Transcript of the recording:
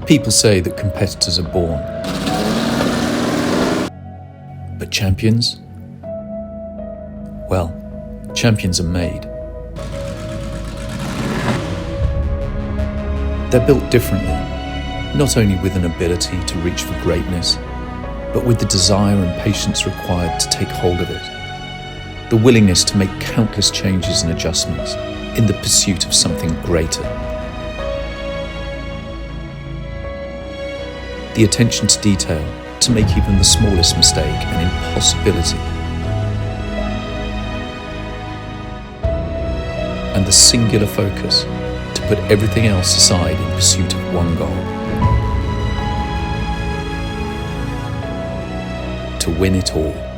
People say that competitors are born, but champions? Well, champions are made. They're built differently, not only with an ability to reach for greatness, but with the desire and patience required to take hold of it, the willingness to make countless changes and adjustments in the pursuit of something greater. The attention to detail to make even the smallest mistake an impossibility. And the singular focus to put everything else aside in pursuit of one goal. To win it all.